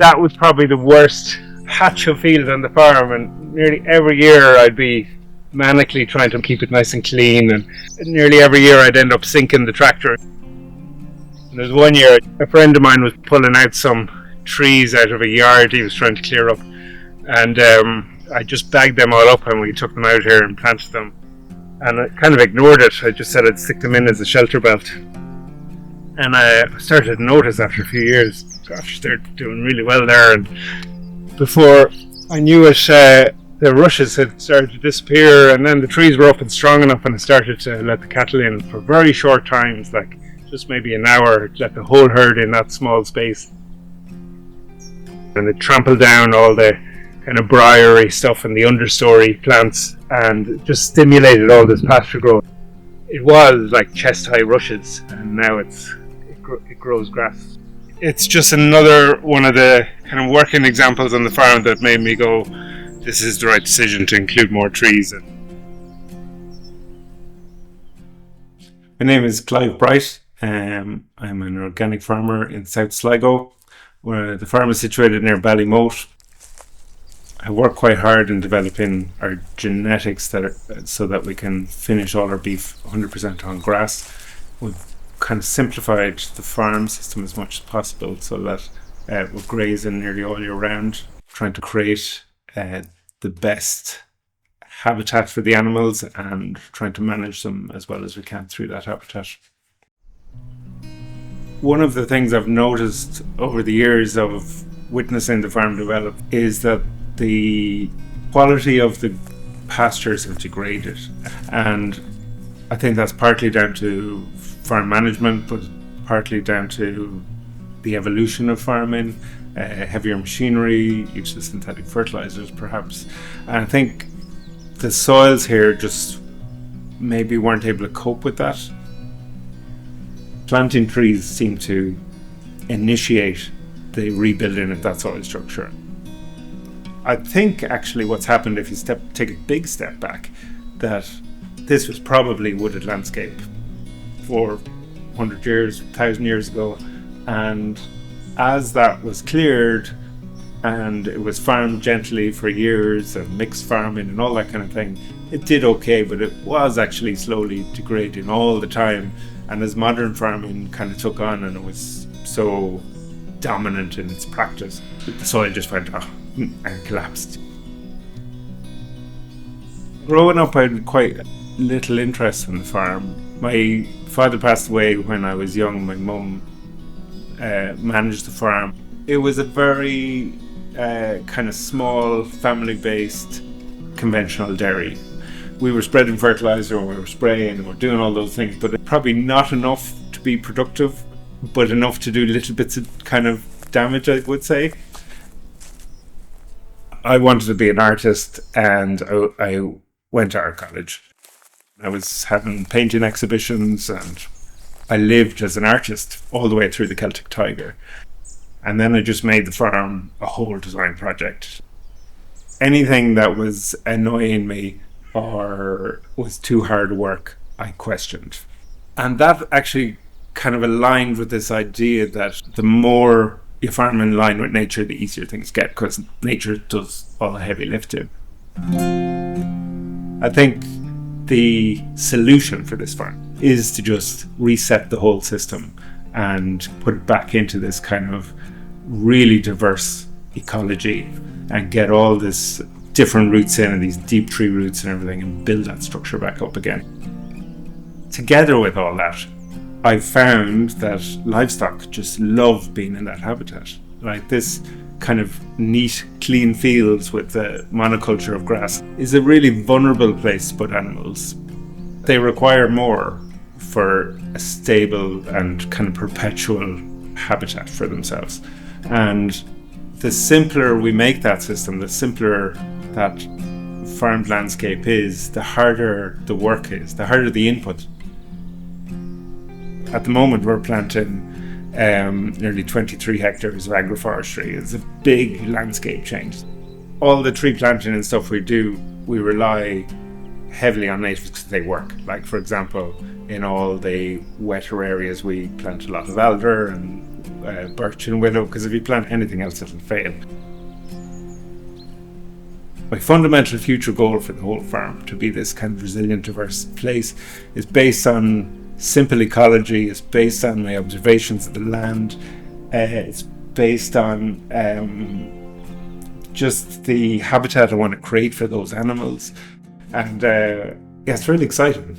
that was probably the worst patch of field on the farm, and nearly every year I'd be manically trying to keep it nice and clean, and nearly every year I'd end up sinking the tractor. And there was one year a friend of mine was pulling out some trees out of a yard he was trying to clear up, and I just bagged them all up and we took them out here and planted them, and I kind of ignored it. I just said I'd stick them in as a shelter belt, and I started to notice after a few years, gosh, they're doing really well there, and before I knew it, the rushes had started to disappear, and then the trees were up and strong enough, and I started to let the cattle in for very short times, like just maybe an hour, let the whole herd in that small space. And it trampled down all the kind of briery stuff and the understory plants, and just stimulated all this pasture growth. It was like chest-high rushes, and now it grows grass. It's just another one of the kind of working examples on the farm that made me go, this is the right decision to include more trees. My name is Clive Bright. I'm an organic farmer in South Sligo, where the farm is situated near Ballymote. I work quite hard in developing our genetics so that we can finish all our beef 100% on grass. We've kind of simplified the farm system as much as possible so that we're grazing nearly all year round, trying to create the best habitat for the animals and trying to manage them as well as we can through that habitat. One of the things I've noticed over the years of witnessing the farm develop is that the quality of the pastures have degraded, and I think that's partly down to farm management, but partly down to the evolution of farming, heavier machinery, use of synthetic fertilizers perhaps, and I think the soils here just maybe weren't able to cope with that. Planting trees seem to initiate the rebuilding of that soil structure. I think actually what's happened, if you take a big step back, that this was probably wooded landscape 400 years, 1,000 years ago, and as that was cleared and it was farmed gently for years and mixed farming and all that kind of thing, it did okay, but it was actually slowly degrading all the time. And as modern farming kind of took on and it was so dominant in its practice, the soil just went and collapsed. Growing up, I had quite little interest in the farm. My father passed away when I was young. My mum managed the farm. It was a very kind of small, family-based, conventional dairy. We were spreading fertilizer and we were spraying and we were doing all those things, but probably not enough to be productive, but enough to do little bits of kind of damage, I would say. I wanted to be an artist, and I went to art college. I was having painting exhibitions and I lived as an artist all the way through the Celtic Tiger. And then I just made the farm a whole design project. Anything that was annoying me or was too hard work, I questioned. And that actually kind of aligned with this idea that the more you farm in line with nature, the easier things get, because nature does all the heavy lifting. I think the solution for this farm is to just reset the whole system and put it back into this kind of really diverse ecology and get all this different roots in and these deep tree roots and everything, and build that structure back up again. Together with all that, I found that livestock just love being in that habitat. Like this kind of neat, clean fields with the monoculture of grass is a really vulnerable place to put animals. They require more for a stable and kind of perpetual habitat for themselves. And the simpler we make that system, the simpler that farmed landscape is, the harder the work is, the harder the input. At the moment we're planting nearly 23 hectares of agroforestry. It's a big landscape change. All the tree planting and stuff we do, we rely heavily on natives because they work. Like, for example, in all the wetter areas we plant a lot of alder and birch and willow, because if you plant anything else it'll fail. My fundamental future goal for the whole farm, to be this kind of resilient, diverse place, is based on simple ecology. It's based on my observations of the land. It's based on just the habitat I want to create for those animals. And it's really exciting.